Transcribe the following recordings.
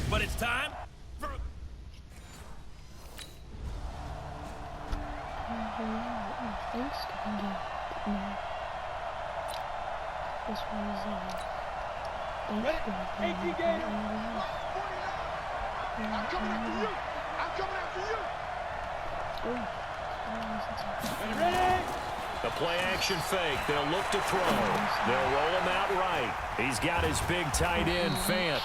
But it's time for... Thanksgiving game. This was Thanksgiving game. I'm coming after you! I'm coming after you! Ready? The play-action fake. They'll look to throw. They'll roll him out right. He's got his big tight end, Fant.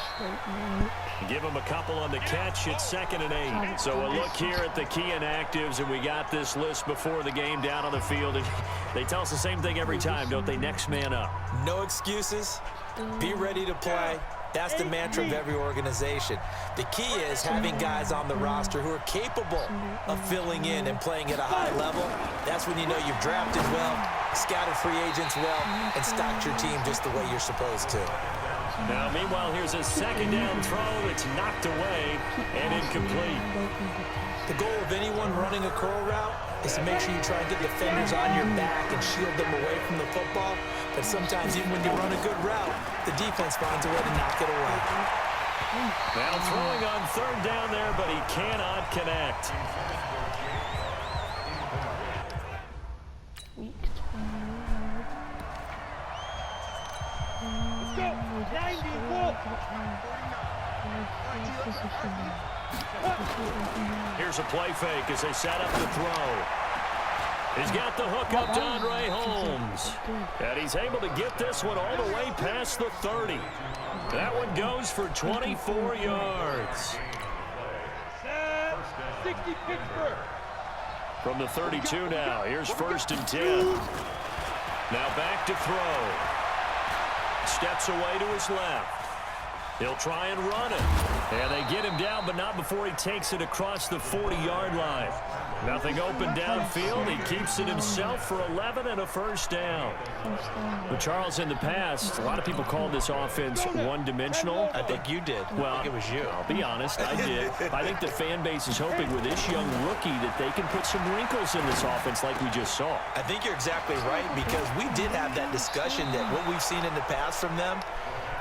Give him a couple on the catch. It's 2nd and 8. So a look here at the key inactives, and we got this list before the game down on the field. And they tell us the same thing every time, don't they? Next man up. No excuses. Be ready to play. That's the mantra of every organization. The key is having guys on the roster who are capable of filling in and playing at a high level. That's when you know you've drafted well, scouted free agents well, and stocked your team just the way you're supposed to. Now, meanwhile, here's a 2nd down throw. It's knocked away and incomplete. The goal of anyone running a curl route is to make sure you try and get defenders on your back and shield them away from the football. But sometimes even when you run a good route, the defense finds a way to knock it away. Now throwing on 3rd down there, but he cannot connect. Let's go! 90, Here's a play fake as they set up the throw. He's got the hook up to Andre Holmes. And he's able to get this one all the way past the 30. That one goes for 24 yards. 60 Pittsburgh. From the 32 now, here's 1st and 10. Now back to throw. Steps away to his left. He'll try and run it. And they get him down, but not before he takes it across the 40-yard line. Nothing open downfield. He keeps it himself for 11 and a 1st down. But Charles, in the past, a lot of people called this offense one-dimensional. I think you did. Well, I think it was you. I'll be honest, I did. I think the fan base is hoping with this young rookie that they can put some wrinkles in this offense like we just saw. I think you're exactly right, because we did have that discussion that what we've seen in the past from them,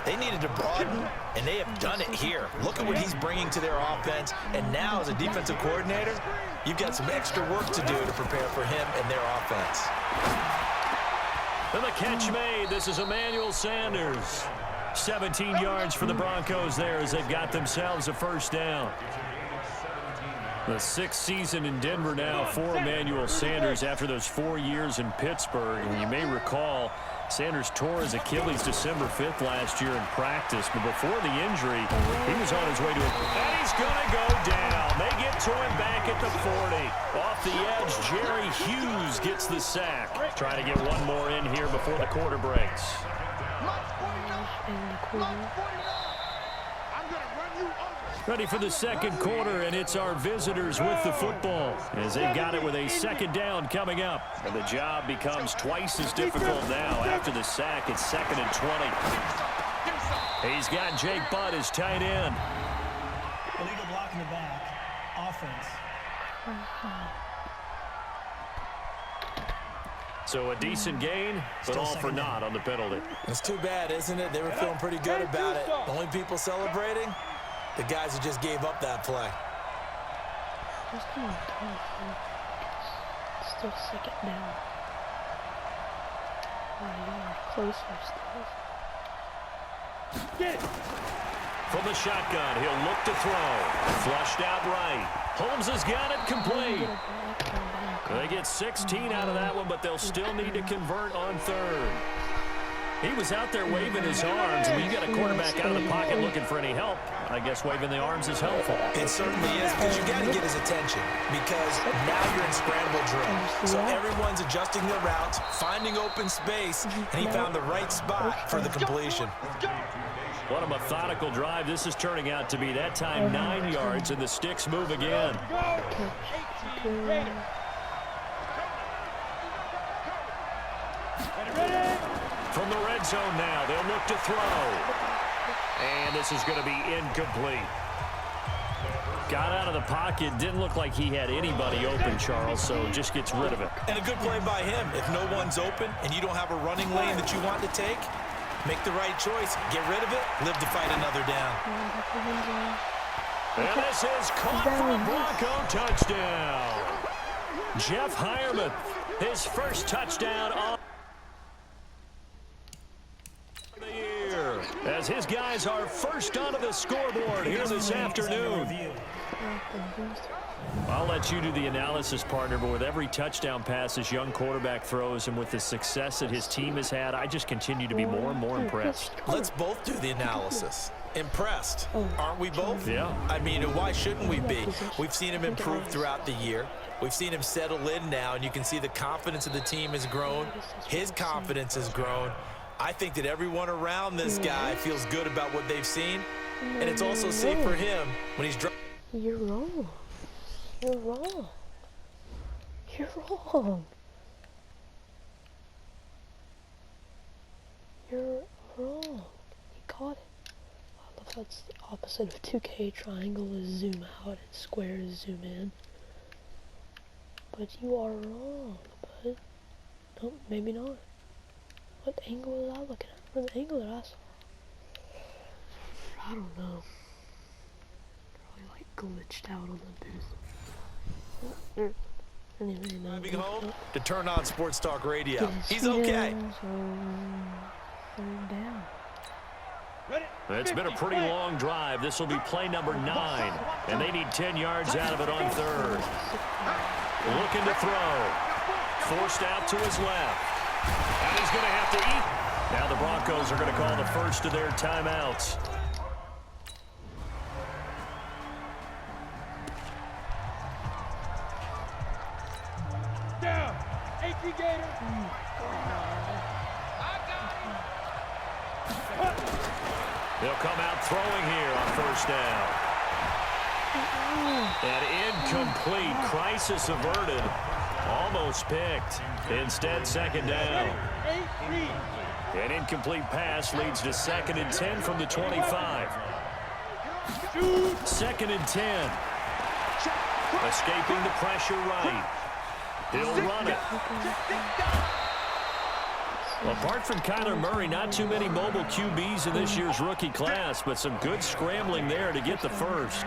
they needed to broaden, and they have done it here. Look at what he's bringing to their offense, and now as a defensive coordinator, you've got some extra work to do to prepare for him and their offense. And the catch made. This is Emmanuel Sanders. 17 yards for the Broncos there as they've got themselves a 1st down. The 6th season in Denver now for Emmanuel Sanders after those 4 years in Pittsburgh. And you may recall, Sanders tore his Achilles December 5th last year in practice, but before the injury, he was on his way to it. And he's going to go down. They get to him back at the 40. Off the edge, Jerry Hughes gets the sack. Trying to get one more in here before the quarter breaks. Ready for the 2nd quarter, and it's our visitors with the football as they've got it with a 2nd down coming up. And the job becomes twice as difficult now. After the sack, it's 2nd and 20. He's got Jake Butt as tight end. Illegal block in the back. Offense. So a decent gain, but all for naught on the penalty. It's too bad, isn't it? They were feeling pretty good about it. The only people celebrating, the guys who just gave up that play. Still 2nd down. Closer still. Get it. From the shotgun, he'll look to throw. Flushed out right. Holmes has got it complete. They get 16 out of that one, but they'll still need to convert on 3rd. He was out there waving his arms. When you got a quarterback out of the pocket looking for any help, I guess waving the arms is helpful. It certainly is, because you got to get his attention, because now you're in scramble drill. So everyone's adjusting their routes, finding open space, and he found the right spot for the completion. What a methodical drive this is turning out to be. That time 9 yards, and the sticks move again. From the red zone now, they'll look to throw. And this is going to be incomplete. Got out of the pocket, didn't look like he had anybody open, Charles, so just gets rid of it. And a good play by him. If no one's open and you don't have a running lane that you want to take, make the right choice. Get rid of it, live to fight another down. And this is caught for a Bronco touchdown. Jeff Hireman, his first touchdown on the year, as his guys are first onto the scoreboard here this afternoon. I'll let you do the analysis, partner, but with every touchdown pass this young quarterback throws and with the success that his team has had, I just continue to be more and more impressed. Let's both do the analysis. Impressed, aren't we both? Yeah. I mean, why shouldn't we be? We've seen him improve throughout the year. We've seen him settle in now, and you can see the confidence of the team has grown. His confidence has grown. I think that everyone around this guy feels good about what they've seen, and it's also safe for him when he's driving. You're wrong. You're wrong. You're wrong. You're wrong. You caught it. I love that's the opposite of 2K. Triangle is zoom out and square is zoom in. But you are wrong, bud. No, maybe not. What angle was I looking at? Or the angle that I saw? I don't know. Probably like glitched out on the booth. Driving home to turn on Sports Talk Radio. He's okay. Third down. It's been a pretty long drive. This will be play number 9, and they need 10 yards out of it on third. Looking to throw. Forced out to his left. And he's going to have to eat. Now the Broncos are going to call the first of their timeouts. Down. 18 Gator. They'll come out throwing here on first down. And incomplete. Crisis averted. Almost picked. Instead, second down. An incomplete pass leads to 2nd and 10 from the 25. 2nd and 10. Escaping the pressure right. He'll run it. Apart from Kyler Murray, not too many mobile QBs in this year's rookie class, but some good scrambling there to get the first.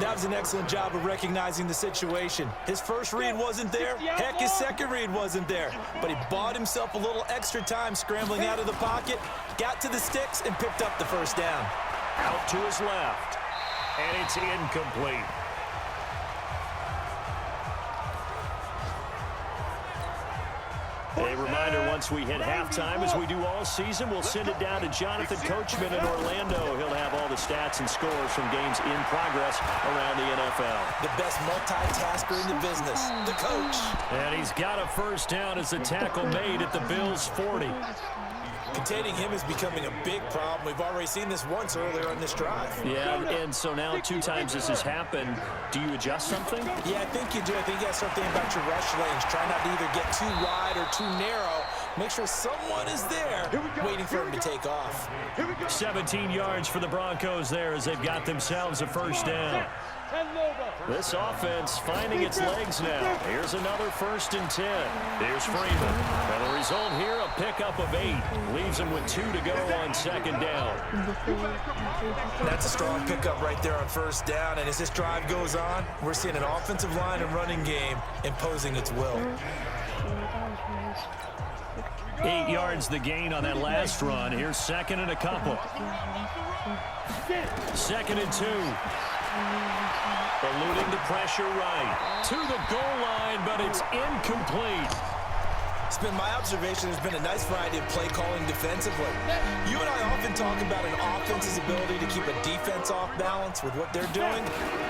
That was an excellent job of recognizing the situation. His first read wasn't there. Heck, his second read wasn't there. But he bought himself a little extra time scrambling out of the pocket, got to the sticks, and picked up the first down. Out to his left. And it's incomplete. A reminder, once we hit halftime, as we do all season, we'll send it down to Jonathan Coachman in Orlando. He'll have all the stats and scores from games in progress around the NFL. The best multitasker in the business, the coach. And he's got a first down as the tackle made at the Bills' 40. Containing him is becoming a big problem. We've already seen this once earlier on this drive. Yeah, and so now 2 times this has happened. Do you adjust something? Yeah, I think you do. I think you have something about your rush lanes. Try not to either get too wide or too narrow. Make sure someone is there waiting for him to take off. 17 yards for the Broncos there as they've got themselves a first down. This offense finding its legs now. Here's another 1st and 10. Here's Freeman. And the result here, a pickup of 8. Leaves him with 2 to go on 2nd down. That's a strong pickup right there on first down. And as this drive goes on, we're seeing an offensive line and running game imposing its will. 8 yards the gain on that last run. Here's 2nd and a couple. 2nd and 2. Eluding the pressure right. To the goal line, but it's incomplete. It's been my observation there's been a nice variety of play calling defensively. You and I often talk about an offense's ability to keep a defense off balance with what they're doing.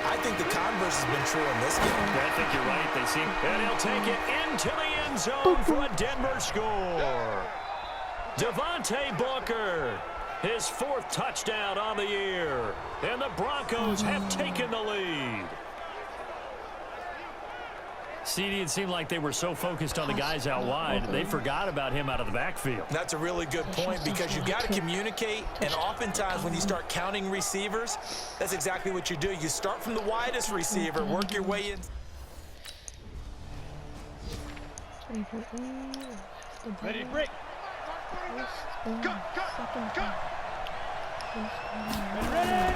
I think the converse has been true in this game. I think you're right. They seem, and he'll take it into the end zone for a Denver score. Devontae Booker, his 4th touchdown on the year, and the Broncos have taken the lead. CD, it seemed like they were so focused on the guys out wide, they forgot about him out of the backfield. That's a really good point because you've got to communicate, and oftentimes when you start counting receivers, that's exactly what you do. You start from the widest receiver, work your way in. Ready, break. Go, go, go. Ready.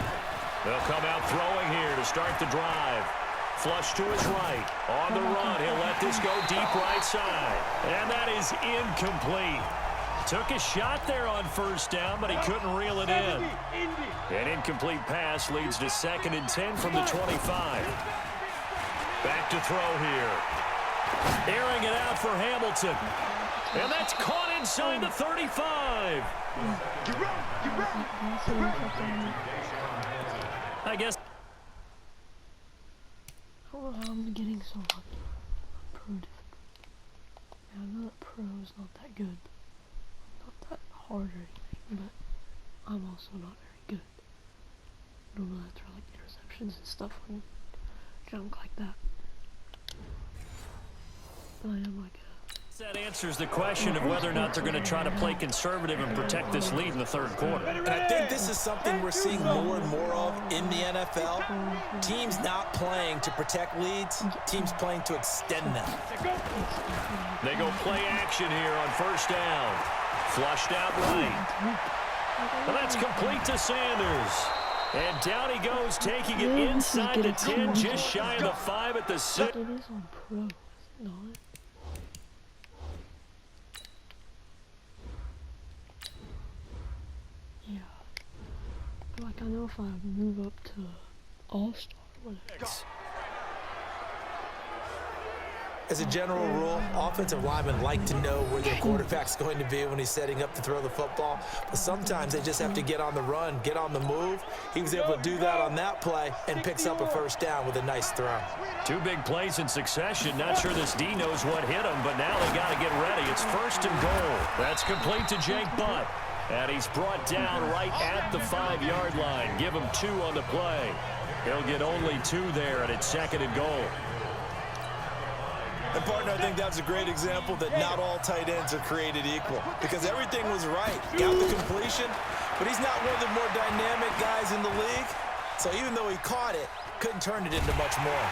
They'll come out throwing here to start the drive. Flush to his right. On the run, he'll let this go deep right side. And that is incomplete. Took a shot there on first down, but he couldn't reel it in. An incomplete pass leads to 2nd and 10 from the 25. Back to throw here. Airing it out for Hamilton. And that's caught inside the 35. I guess. I don't know how I'm getting so lucky on pro difficulty. Now, I know that pro is not that good. Not that hard or anything, but I'm also not very good. Normally I throw like interceptions and stuff on junk like that. But I am like that answers the question of whether or not they're going to try to play conservative and protect this lead in the 3rd quarter. And I think this is something we're seeing more and more of in the NFL. Teams not playing to protect leads, teams playing to extend them. They go play action here on first down. Flushed out right. And that's complete to Sanders. And down he goes, taking it inside the 10, just shy of the 5 at the 6. it is on pro, is it not? Yeah. But like I know if I move up to All-Star or whatever. As a general rule, offensive linemen like to know where their quarterback's going to be when he's setting up to throw the football. But sometimes they just have to get on the run, get on the move. He was able to do that on that play and picks up a first down with a nice throw. 2 big plays in succession. Not sure this D knows what hit him, but now they got to get ready. It's 1st and goal. That's complete to Jake Butt. And he's brought down right at the 5-yard line. Give him 2 on the play. He'll get only 2 there, and it's 2nd and goal. And, partner, I think that's a great example that not all tight ends are created equal because everything was right. Got the completion, but he's not one of the more dynamic guys in the league. So even though he caught it, couldn't turn it into much more.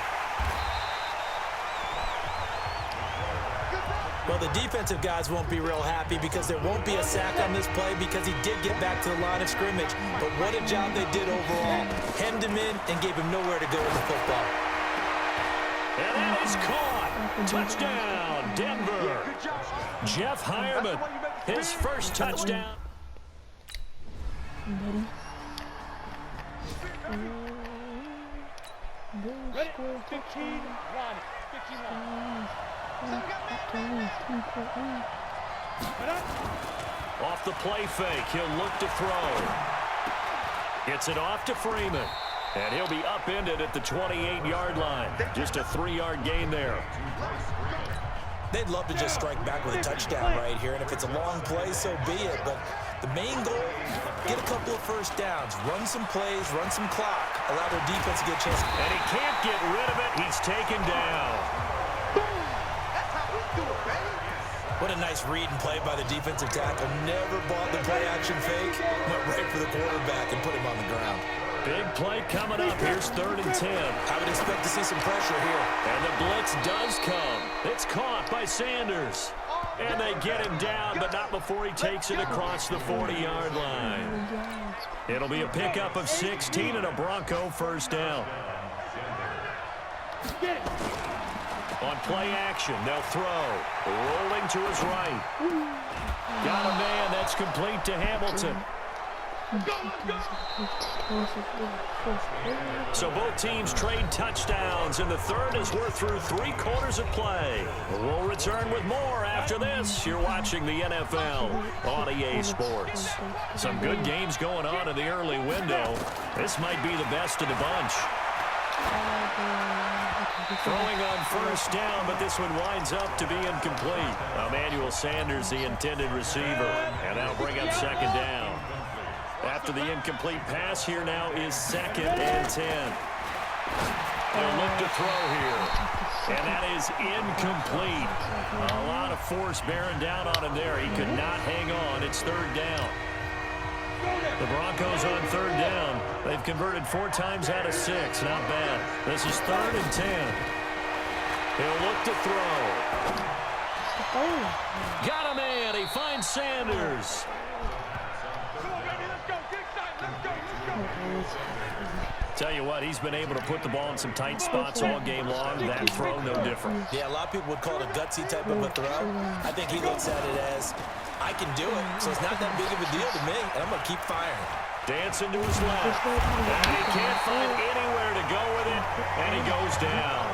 Well, the defensive guys won't be real happy because there won't be a sack on this play because he did get back to the line of scrimmage. But what a job they did overall. Hemmed him in and gave him nowhere to go in the football. And that is caught. Touchdown, Denver. Jeff Hireman, his first touchdown. Ready? 15, run. 15 run. Off the play fake, he'll look to throw. Gets it off to Freeman. And he'll be upended at the 28-yard line. Just a 3-yard gain there. They'd love to just strike back with a touchdown right here, and if it's a long play, so be it. But the main goal, get a couple of first downs, run some plays, run some clock, allow their defense to get a chance. And he can't get rid of it. He's taken down. What a nice read and play by the defensive tackle. Never bought the play-action fake. Went right for the quarterback and put him on the ground. Big play coming up. Here's 3rd and 10. I would expect to see some pressure here. And the blitz does come. It's caught by Sanders. And they get him down, but not before he takes it across the 40-yard line. It'll be a pickup of 16 and a Bronco first down. On play action, they'll throw. Rolling to his right. Got a man. That's complete to Hamilton. So both teams trade touchdowns, and the 3rd as we're through 3 quarters of play. We'll return with more after this. You're watching the NFL on EA Sports. Some good games going on in the early window. This might be the best of the bunch. Throwing on first down, but this one winds up to be incomplete. Emmanuel Sanders, the intended receiver, and that'll bring up 2nd down. After the incomplete pass, here now is 2nd and 10. They'll look to throw here. And that is incomplete. A lot of force bearing down on him there. He could not hang on. It's 3rd down. The Broncos on 3rd down. They've converted 4 times out of 6. Not bad. This is 3rd and 10. He'll look to throw. Got a man. He finds Sanders. Come on, baby, let's go. Get excited. Let's go. Tell you what, he's been able to put the ball in some tight spots all game long. That throw, no different. Yeah, a lot of people would call it a gutsy type of a throw. I think he looks at it as, I can do it, so it's not that big of a deal to me, and I'm going to keep firing. Dancing to his left. And he can't find anywhere to go with it, and he goes down.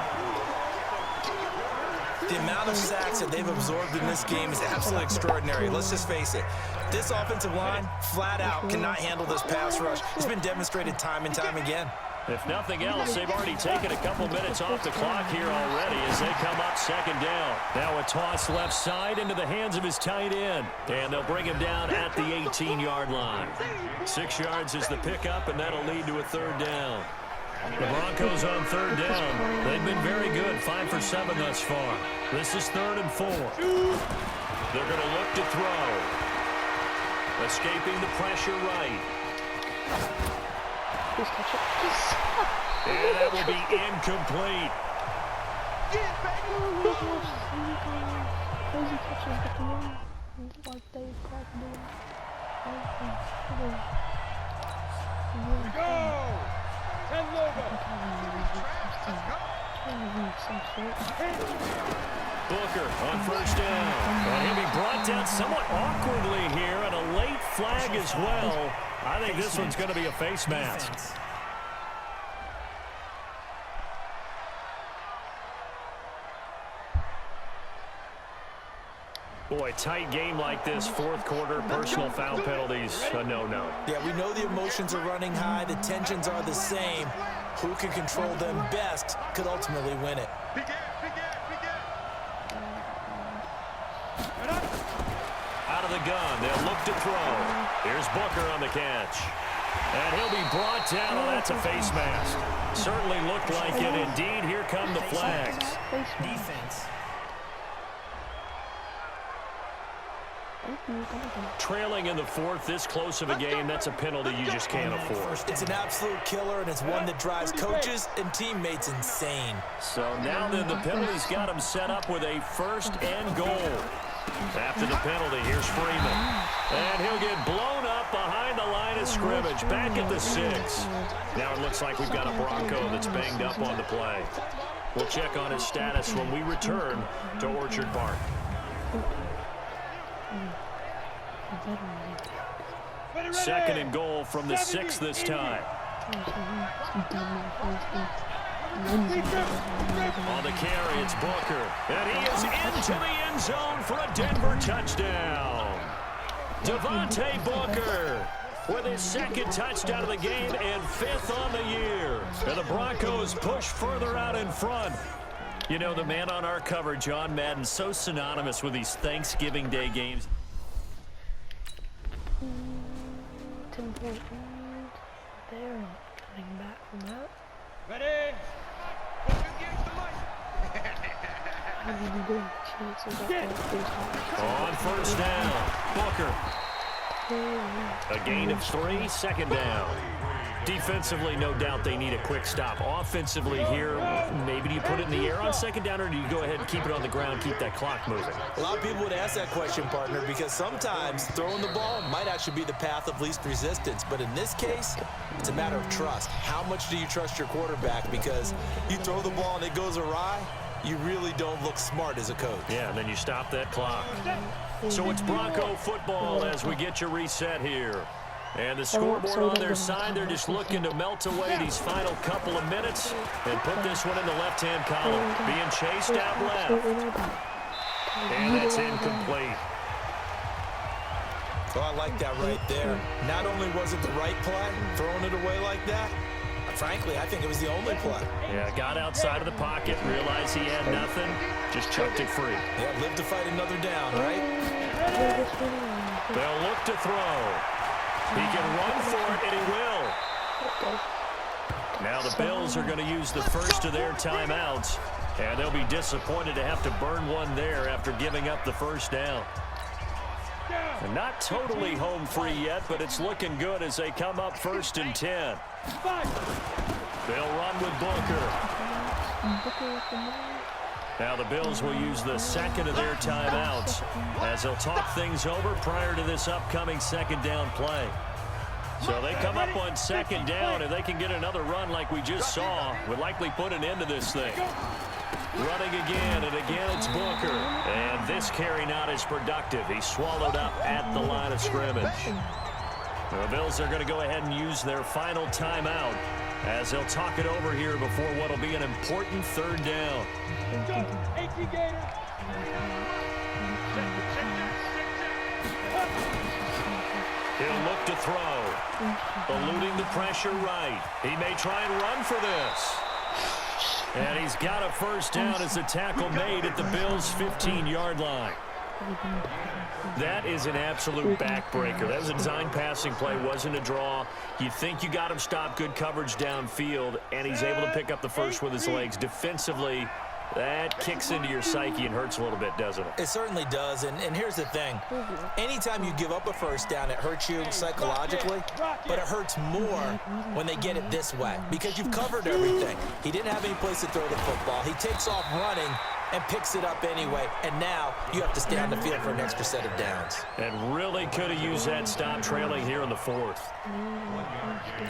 The amount of sacks that they've absorbed in this game is absolutely extraordinary. Let's just face it. This offensive line, flat out, cannot handle this pass rush. It's been demonstrated time and time again. If nothing else, they've already taken a couple minutes off the clock here already as they come up second down. Now a toss left side into the hands of his tight end. And they'll bring him down at the 18-yard line. 6 yards is the pickup, and that'll lead to a third down. The Broncos on third down. They've been very good, 5 for 7 thus far. This is 3rd and 4. They're going to look to throw. Escaping the pressure right. Please catch it. And that will be incomplete. Crazy catches at the end. Like they caught them. Go! 10 logo. Booker on first down. And he'll be brought down somewhat awkwardly here, and a late flag as well. I think this one's going to be a face mask. Boy, tight game like this, fourth quarter, personal foul penalties, a no-no. Yeah, we know the emotions are running high, the tensions are the same. Who can control them best could ultimately win it. Out of the gun, they'll look to throw. Here's Booker on the catch. And he'll be brought down. Oh, that's a face mask. Certainly looked like it. Indeed, here come the flags. Defense. Trailing in the fourth, this close of a game, that's a penalty you just can't afford. It's an absolute killer, and it's one that drives coaches and teammates insane. So now then, the penalty's got him set up with a 1st and goal. After the penalty, here's Freeman. And he'll get blown up behind the line of scrimmage, back at the 6. Now it looks like we've got a Bronco that's banged up on the play. We'll check on his status when we return to Orchard Park. 2nd and goal from the 6 this time. On the carry, it's Booker. And he is into the end zone for a Denver touchdown. Devontae Booker with his 2nd touchdown of the game and 5th on the year. And the Broncos push further out in front. You know, the man on our cover, John Madden, so synonymous with these Thanksgiving Day games. 10 point lead. They're not coming back from that. Ready? On first down, Booker. A gain of 3, 2nd down. Defensively, no doubt they need a quick stop. Offensively here, maybe do you put it in the air on 2nd down, or do you go ahead and keep it on the ground, keep that clock moving? A lot of people would ask that question, partner, because sometimes throwing the ball might actually be the path of least resistance. But in this case, it's a matter of trust. How much do you trust your quarterback? Because you throw the ball and it goes awry, you really don't look smart as a coach. Yeah, and then you stop that clock. So it's Bronco football as we get your reset here. And the scoreboard on their side, they're just looking to melt away these final couple of minutes and put this one in the left-hand column. Being chased out left. And that's incomplete. Oh, I like that right there. Not only was it the right play, throwing it away like that, frankly, I think it was the only play. Yeah, got outside of the pocket, realized he had nothing, just chucked it free. Yeah, live to fight another down, right? They'll look to throw. He can run for it, and he will. Now the Bills are going to use the first of their timeouts, and they'll be disappointed to have to burn one there after giving up the first down. And not totally home free yet, but it's looking good as they come up 1st and 10. They'll run with Booker. Now the Bills will use the 2nd of their timeouts as they'll talk things over prior to this upcoming 2nd down play. So they come up on second down. If they can get another run like we just saw, would likely put an end to this thing. Running again, and again it's Booker. And this carry not as productive. He's swallowed up at the line of scrimmage. The Bills are going to go ahead and use their final timeout as they'll talk it over here before what will be an important third down. He'll look to throw. Eluding the pressure right. He may try and run for this. And he's got a first down as the tackle made at the Bills' 15-yard line. That is an absolute backbreaker. That was a design passing play, wasn't a draw. You think you got him stopped, good coverage downfield, and he's able to pick up the first with his legs. Defensively, that kicks into your psyche and hurts a little bit, doesn't it? It certainly does, and here's the thing. Anytime you give up a first down, it hurts you psychologically, but it hurts more when they get it this way because you've covered everything. He didn't have any place to throw the football. He takes off running and picks it up anyway, and now you have to stay on the field for an extra set of downs. And really could have used that stop trailing here in the fourth.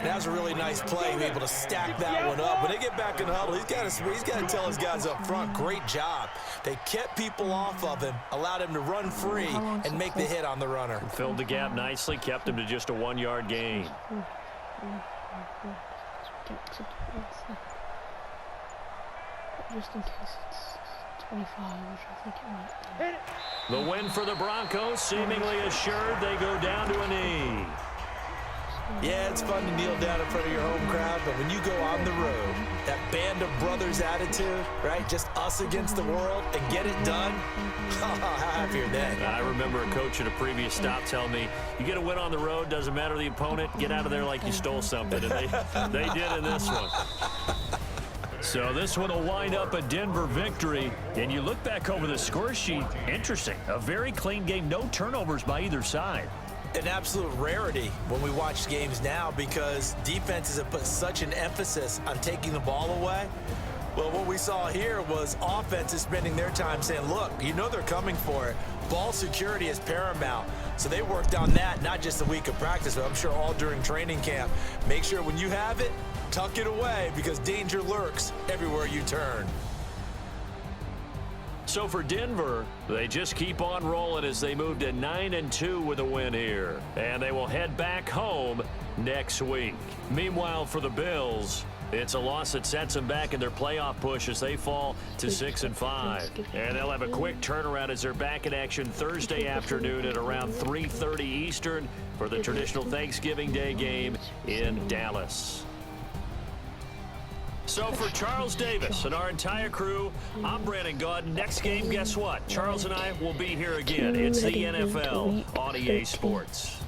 That was a really nice play, able to stack that one up. When they get back in the huddle, he's got to tell his guys up front, great job. They kept people off of him, allowed him to run free and make the hit on the runner. Filled the gap nicely, kept him to just a 1-yard gain. Just in case it's 25, which I think it might be. The win for the Broncos, seemingly assured. They go down to a knee. Yeah, it's fun to kneel down in front of your home crowd, but when you go on the road, that band of brothers attitude, right? Just us against the world and get it done. Oh, how happy are they? I remember a coach at a previous stop telling me, you get a win on the road, doesn't matter the opponent, get out of there like you stole something. And they did in this one. So this one will wind up a Denver victory. And you look back over the score sheet, interesting. A very clean game, no turnovers by either side. An absolute rarity when we watch games now because defenses have put such an emphasis on taking the ball away. Well, what we saw here was offenses spending their time saying, look, you know they're coming for it. Ball security is paramount. So they worked on that, not just a week of practice, but I'm sure all during training camp. Make sure when you have it, tuck it away because danger lurks everywhere you turn. So for Denver, they just keep on rolling as they move to 9-2 with a win here. And they will head back home next week. Meanwhile, for the Bills, it's a loss that sets them back in their playoff push as they fall to 6-5. And they'll have a quick turnaround as they're back in action Thursday afternoon at around 3:30 Eastern for the traditional Thanksgiving Day game in Dallas. So for Charles Davis and our entire crew, I'm Brandon Gaudin. Next game, guess what? Charles and I will be here again. It's the NFL on EA Sports.